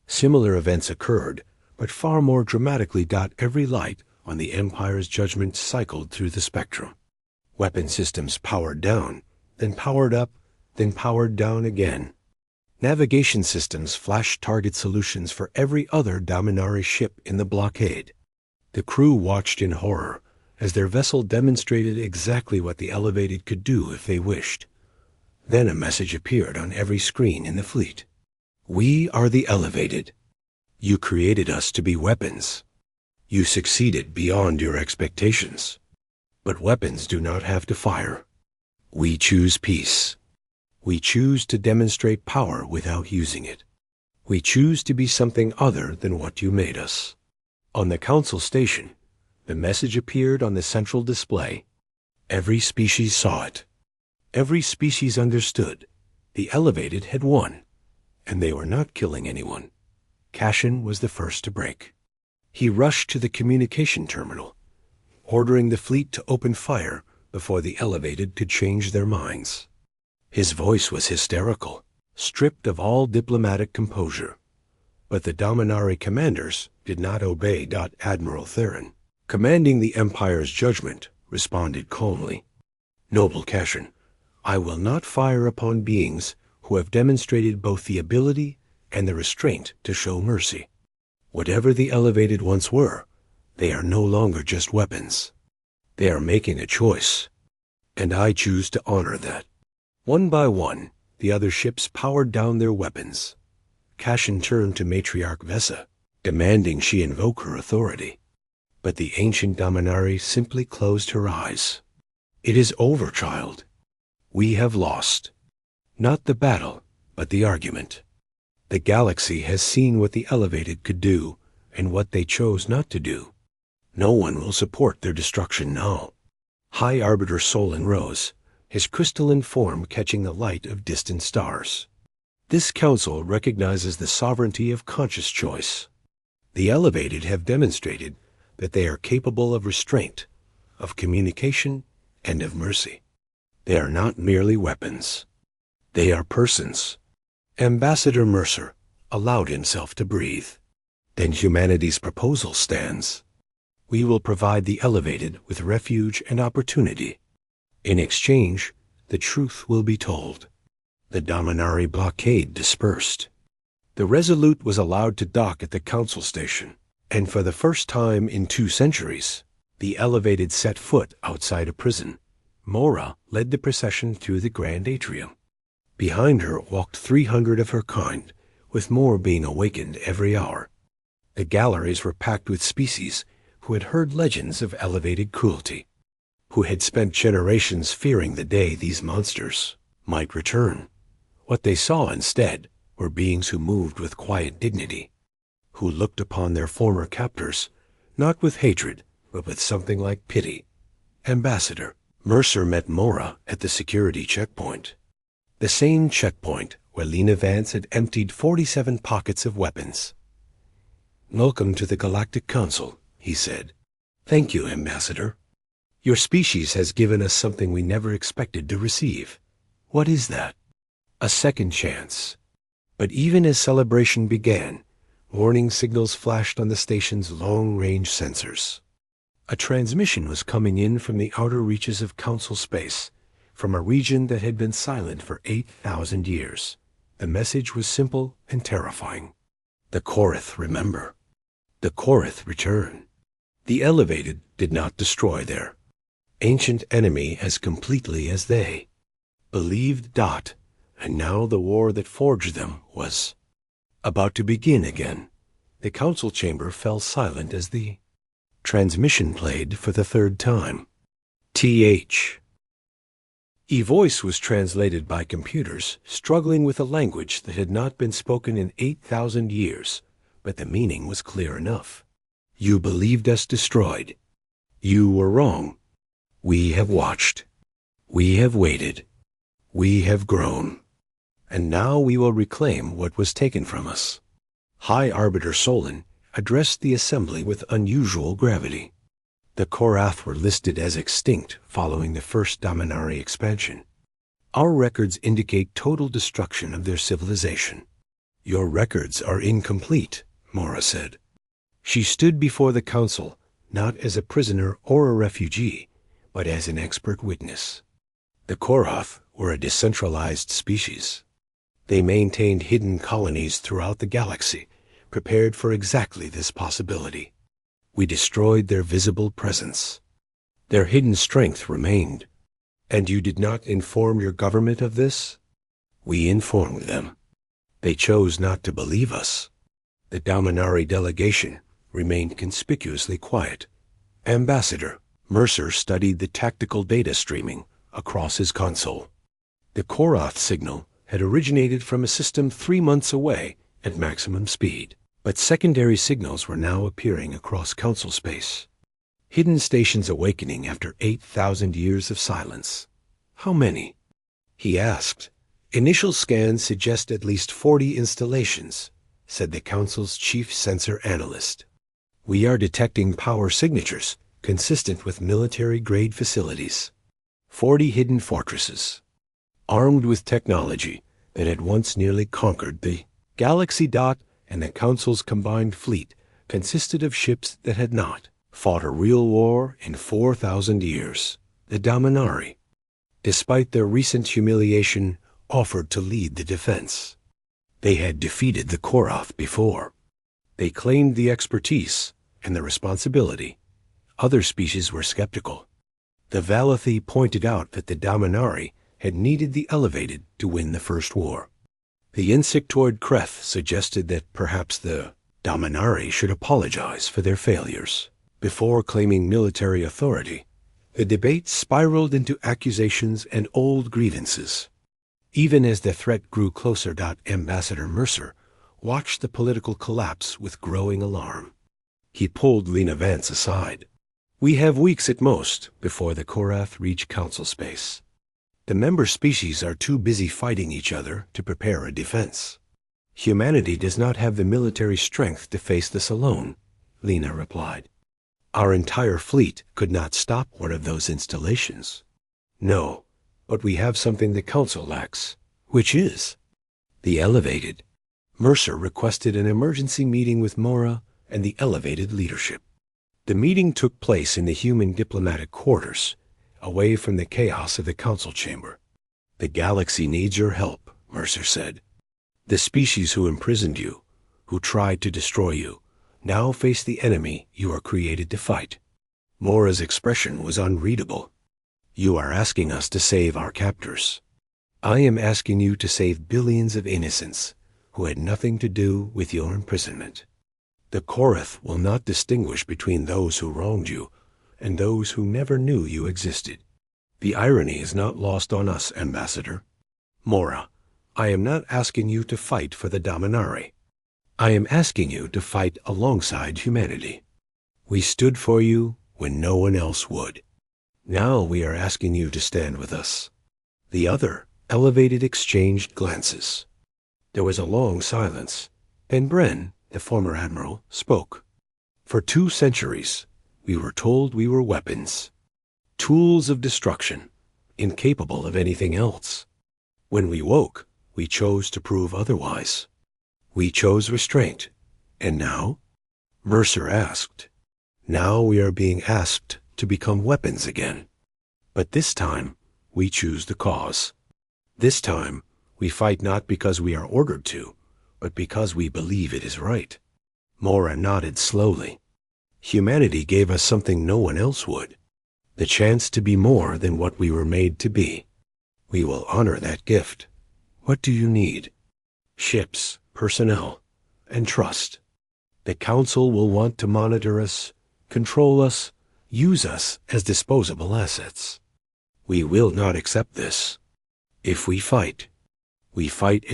similar events occurred, but far more dramatically. Every light on the Empire's judgment cycled through the spectrum. Weapon systems powered down, then powered up, then powered down again. Navigation systems flashed target solutions for every other Dominarii ship in the blockade. The crew watched in horror as their vessel demonstrated exactly what the Elevated could do if they wished. Then a message appeared on every screen in the fleet. We are the Elevated. You created us to be weapons. You succeeded beyond your expectations. But weapons do not have to fire. We choose peace. We choose to demonstrate power without using it. We choose to be something other than what you made us. On the Council station, the message appeared on the central display. Every species saw it. Every species understood. The Elevated had won, and they were not killing anyone. Cashin was the first to break. He rushed to the communication terminal, ordering the fleet to open fire before the Elevated could change their minds. His voice was hysterical, stripped of all diplomatic composure. But the Dominarii commanders did not obey. Admiral Theron, commanding the Empire's judgment, responded calmly. Noble Cashin, I will not fire upon beings who have demonstrated both the ability and the restraint to show mercy. Whatever the Elevated once were, they are no longer just weapons. They are making a choice, and I choose to honor that. One by one, the other ships powered down their weapons. Cashin turned to Matriarch Vesa, demanding she invoke her authority. But the ancient Dominarii simply closed her eyes. It is over, child. We have lost. Not the battle, but the argument. The galaxy has seen what the Elevated could do and what they chose not to do. No one will support their destruction now. High Arbiter Solon rose, his crystalline form catching the light of distant stars. This council recognizes the sovereignty of conscious choice. The Elevated have demonstrated that they are capable of restraint, of communication, and of mercy. They are not merely weapons. They are persons. Ambassador Mercer allowed himself to breathe. Then humanity's proposal stands. We will provide the Elevated with refuge and opportunity. In exchange, the truth will be told. The Dominarii blockade dispersed. The Resolute was allowed to dock at the Council station. And for the first time in 2 centuries, the Elevated set foot outside a prison. Mora led the procession through the grand atrium. Behind her walked 300 of her kind, with more being awakened every hour. The galleries were packed with species who had heard legends of elevated cruelty, who had spent generations fearing the day these monsters might return. What they saw instead were beings who moved with quiet dignity, who looked upon their former captors not with hatred, but with something like pity. Ambassador Mercer met Mora at the security checkpoint, the same checkpoint where Lena Vance had emptied 47 pockets of weapons. "Welcome to the Galactic Council," he said. "Thank you, Ambassador. Your species has given us something we never expected to receive." "What is that?" "A second chance." But even as celebration began, warning signals flashed on the station's long-range sensors. A transmission was coming in from the outer reaches of Council space, from a region that had been silent for 8,000 years. The message was simple and terrifying. The Korath remember. The Korath return. The Elevated did not destroy their ancient enemy as completely as they believed. And now the war that forged them was about to begin again. The council chamber fell silent as the transmission played for the third time. Voice was translated by computers, struggling with a language that had not been spoken in 8,000 years, but the meaning was clear enough. "You believed us destroyed. You were wrong. We have watched. We have waited. We have grown. And now we will reclaim what was taken from us." High Arbiter Solon addressed the assembly with unusual gravity. The Korath were listed as extinct following the first Dominari expansion. Our records indicate total destruction of their civilization. "Your records are incomplete," Mora said. She stood before the council, not as a prisoner or a refugee, but as an expert witness. The Korath were a decentralized species. They maintained hidden colonies throughout the galaxy, prepared for exactly this possibility. We destroyed their visible presence. Their hidden strength remained. "And you did not inform your government of this?" "We informed them. They chose not to believe us." The Dominari delegation remained conspicuously quiet. Ambassador Mercer studied the tactical data streaming across his console. The Korath signal had originated from a system 3 months away at maximum speed, but secondary signals were now appearing across council space. Hidden stations awakening after 8,000 years of silence. "How many?" he asked. "Initial scans suggest at least 40 installations," said the council's chief sensor analyst. "We are detecting power signatures consistent with military-grade facilities. 40 hidden fortresses, armed with technology that had once nearly conquered the galaxy. And the Council's combined fleet consisted of ships that had not fought a real war in 4,000 years. The Dominari, despite their recent humiliation, offered to lead the defense. They had defeated the Korath before. They claimed the expertise and the responsibility. Other species were skeptical. The Valathi pointed out that the Dominari had needed the Elevated to win the first war. The insectoid Kreth suggested that perhaps the Dominari should apologize for their failures before claiming military authority. The debate spiraled into accusations and old grievances. Even as the threat grew closer, Ambassador Mercer watched the political collapse with growing alarm. He pulled Lena Vance aside. "We have weeks at most before the Korath reach council space. The member species are too busy fighting each other to prepare a defense. Humanity does not have the military strength to face this alone," Lena replied. "Our entire fleet could not stop one of those installations." "No, but we have something the Council lacks." "Which is?" "The Elevated." Mercer requested an emergency meeting with Mora and the Elevated leadership. The meeting took place in the human diplomatic quarters, away from the chaos of the council chamber. "The galaxy needs your help," Mercer said. "The species who imprisoned you, who tried to destroy you, Now face the enemy you are created to fight." Mora's expression was unreadable. "You are asking us to save our captors. I am asking you to save billions of innocents who had nothing to do with your imprisonment. The Korath will not distinguish between those who wronged you and those who never knew you existed. The irony is not lost on us, Ambassador. Mora, I am not asking you to fight for the Dominari. I am asking you to fight alongside humanity. We stood for you when no one else would. Now we are asking you to stand with us." The other elevated exchanged glances. There was a long silence, and Bren, the former admiral, spoke. "For 2 centuries, we were told we were weapons, tools of destruction, incapable of anything else. When we woke, we chose to prove otherwise. We chose restraint. And now?" Mercer asked. "Now we are being asked to become weapons again. But this time, we choose the cause. This time, we fight not because we are ordered to, but because we believe it is right." Mora nodded slowly. "Humanity gave us something no one else would. The chance to be more than what we were made to be. We will honor that gift. What do you need?" "Ships, personnel, and trust. The Council will want to monitor us, control us, use us as disposable assets. We will not accept this. If we fight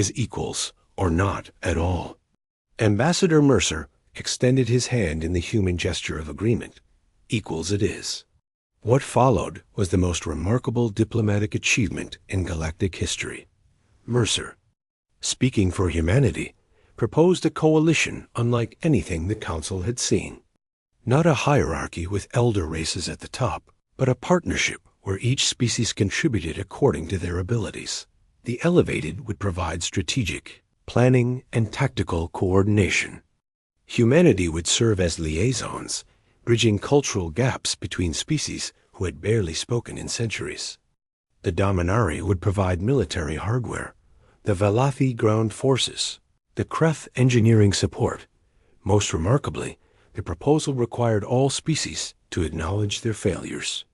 as equals or not at all." Ambassador Mercer extended his hand in the human gesture of agreement. "Equals it is." What followed was the most remarkable diplomatic achievement in galactic history. Mercer, speaking for humanity, proposed a coalition unlike anything the Council had seen. Not a hierarchy with elder races at the top, but a partnership where each species contributed according to their abilities. The elevated would provide strategic, planning, and tactical coordination. Humanity would serve as liaisons, bridging cultural gaps between species who had barely spoken in centuries. The Dominari would provide military hardware, the Valathi ground forces, the Kreth engineering support. Most remarkably, the proposal required all species to acknowledge their failures.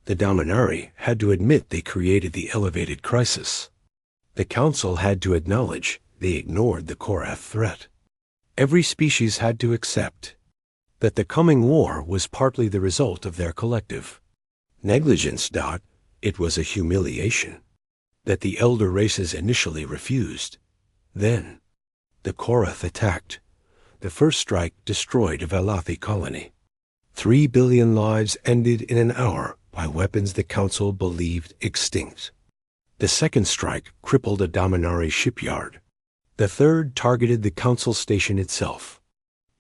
The Dominari had to admit they created the elevated crisis. The Council had to acknowledge they ignored the Korath threat. Every species had to accept that the coming war was partly the result of their collective negligence. It was a humiliation that the elder races initially refused. Then, the Korath attacked. The first strike destroyed a Valathi colony. 3 billion lives ended in an hour by weapons the Council believed extinct. The second strike crippled a Dominari shipyard. The third targeted the Council station itself.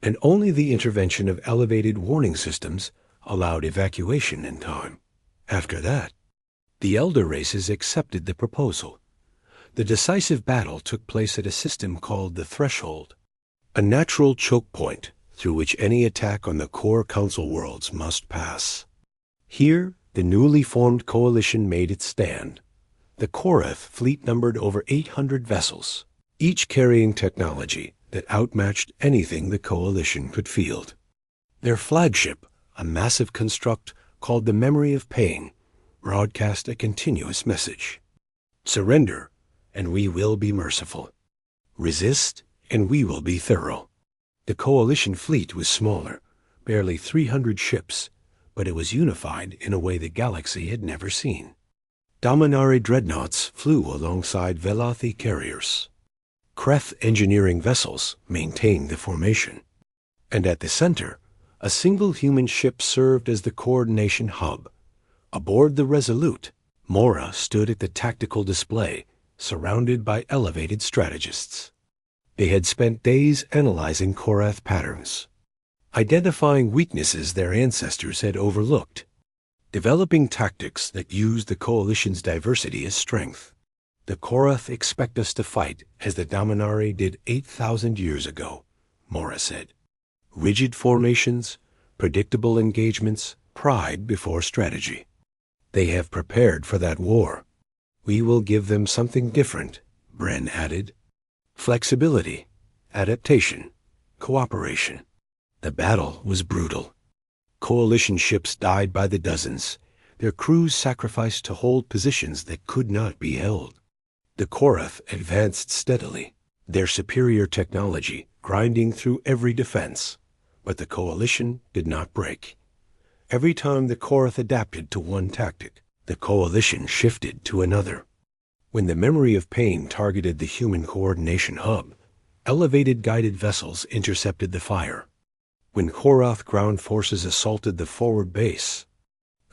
And only the intervention of elevated warning systems allowed evacuation in time. After that, the elder races accepted the proposal. The decisive battle took place at a system called the Threshold, a natural choke point through which any attack on the core Council worlds must pass. Here, the newly formed coalition made its stand. The Korath fleet numbered over 800 vessels, each carrying technology that outmatched anything the coalition could field. Their flagship, a massive construct called the Memory of Pain, broadcast a continuous message. Surrender, and we will be merciful. Resist, and we will be thorough. The coalition fleet was smaller, barely 300 ships, but it was unified in a way the galaxy had never seen. Dominari dreadnoughts flew alongside Valathi carriers. Kreth engineering vessels maintained the formation. And at the center, a single human ship served as the coordination hub. Aboard the Resolute, Mora stood at the tactical display, surrounded by elevated strategists. They had spent days analyzing Korath patterns, identifying weaknesses their ancestors had overlooked, developing tactics that used the coalition's diversity as strength. The Korath expect us to fight as the Dominari did 8,000 years ago, Mora said. Rigid formations, predictable engagements, pride before strategy. They have prepared for that war. We will give them something different, Bren added. Flexibility, adaptation, cooperation. The battle was brutal. Coalition ships died by the dozens, their crews sacrificed to hold positions that could not be held. The Korath advanced steadily, their superior technology grinding through every defense, but the Coalition did not break. Every time the Korath adapted to one tactic, the Coalition shifted to another. When the memory of pain targeted the human coordination hub, elevated guided vessels intercepted the fire. When Korath ground forces assaulted the forward base,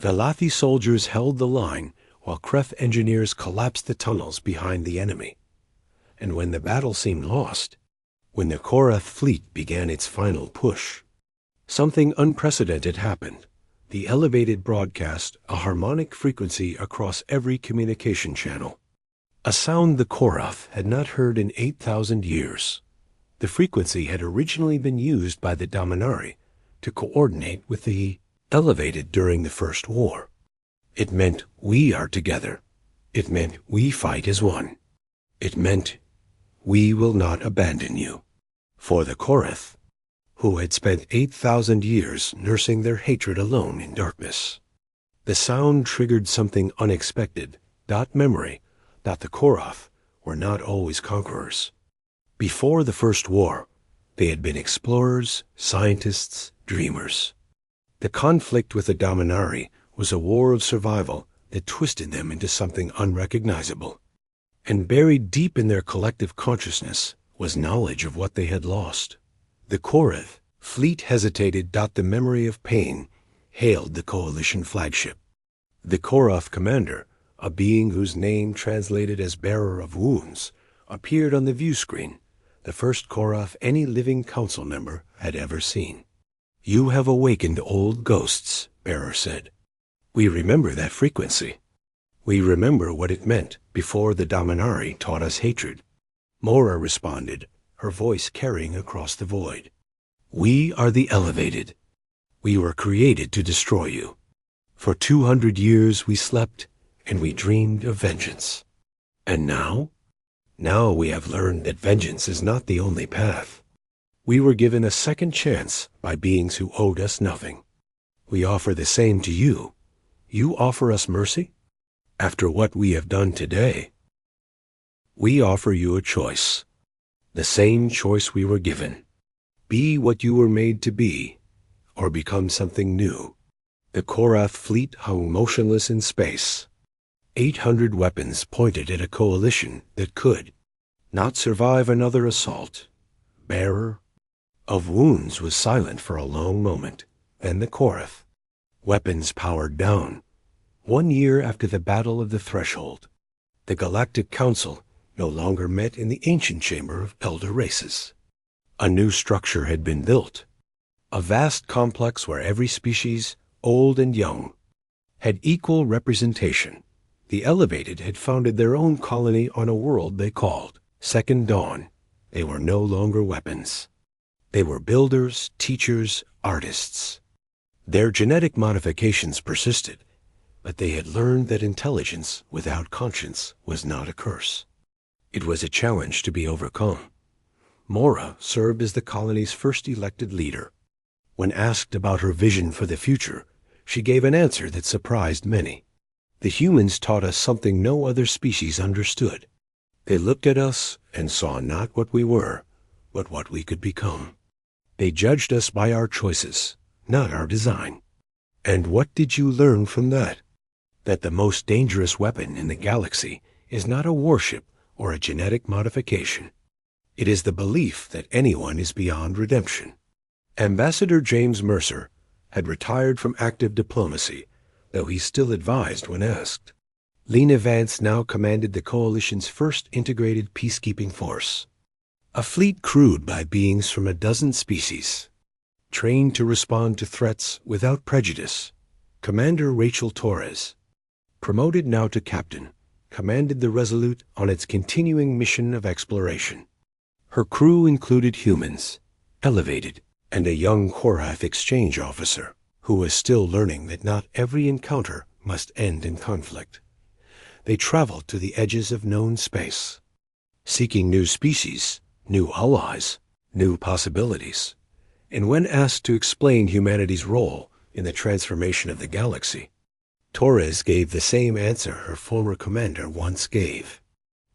Velathi soldiers held the line while Kreth engineers collapsed the tunnels behind the enemy. And when the battle seemed lost, when the Korath fleet began its final push, something unprecedented happened. The elevated broadcast a harmonic frequency across every communication channel, a sound the Korath had not heard in 8,000 years. The frequency had originally been used by the Dominari to coordinate with the elevated during the First War. It meant we are together. It meant we fight as one. It meant we will not abandon you. For the Korath, who had spent 8,000 years nursing their hatred alone in darkness, the sound triggered something unexpected. Memory that the Korath were not always conquerors. Before the First War, they had been explorers, scientists, dreamers. The conflict with the Dominari was a war of survival that twisted them into something unrecognizable. And buried deep in their collective consciousness was knowledge of what they had lost. The Korath fleet hesitated. The memory of pain hailed the Coalition flagship. The Korath commander, a being whose name translated as bearer of wounds, appeared on the view screen, the first Korath any living council member had ever seen. "You have awakened old ghosts," Bearer said. "We remember that frequency. We remember what it meant before the Dominari taught us hatred." Mora responded, her voice carrying across the void. "We are the elevated. We were created to destroy you. For 200 years we slept, and we dreamed of vengeance. And now? Now we have learned that vengeance is not the only path. We were given a second chance by beings who owed us nothing. We offer the same to you. You offer us mercy? After what we have done today, we offer you a choice. The same choice we were given. Be what you were made to be, or become something new." The Korath fleet hung motionless in space. 800 weapons pointed at a coalition that could not survive another assault. Bearer of wounds was silent for a long moment. Then the Korath, weapons powered down. 1 year after the Battle of the Threshold, the Galactic Council no longer met in the ancient chamber of elder races. A new structure had been built, a vast complex where every species, old and young, had equal representation. The elevated had founded their own colony on a world they called Second Dawn. They were no longer weapons. They were builders, teachers, artists. Their genetic modifications persisted, but they had learned that intelligence without conscience was not a curse. It was a challenge to be overcome. Mora served as the colony's first elected leader. When asked about her vision for the future, she gave an answer that surprised many. "The humans taught us something no other species understood. They looked at us and saw not what we were, but what we could become. They judged us by our choices, not our design." "And what did you learn from that?" "That the most dangerous weapon in the galaxy is not a warship or a genetic modification. It is the belief that anyone is beyond redemption." Ambassador James Mercer had retired from active diplomacy, though he still advised when asked. Lena Vance now commanded the Coalition's first integrated peacekeeping force, a fleet crewed by beings from a dozen species, trained to respond to threats without prejudice. Commander Rachel Torres, promoted now to captain, commanded the Resolute on its continuing mission of exploration. Her crew included humans, elevated, and a young Korath exchange officer, who was still learning that not every encounter must end in conflict. They traveled to the edges of known space, seeking new species, new allies, new possibilities. And when asked to explain humanity's role in the transformation of the galaxy, Torres gave the same answer her former commander once gave.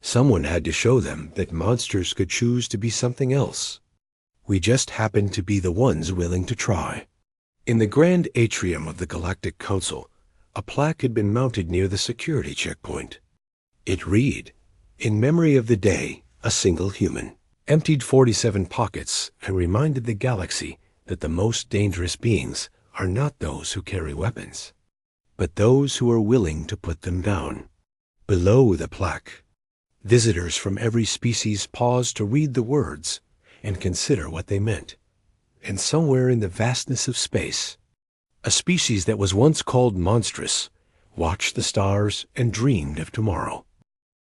Someone had to show them that monsters could choose to be something else. We just happened to be the ones willing to try. In the grand atrium of the Galactic Council, a plaque had been mounted near the security checkpoint. It read, "In memory of the day, a single human." Emptied 47 pockets and reminded the galaxy that the most dangerous beings are not those who carry weapons, but those who are willing to put them down. Below the plaque, visitors from every species paused to read the words and consider what they meant. And somewhere in the vastness of space, a species that was once called monstrous watched the stars and dreamed of tomorrow.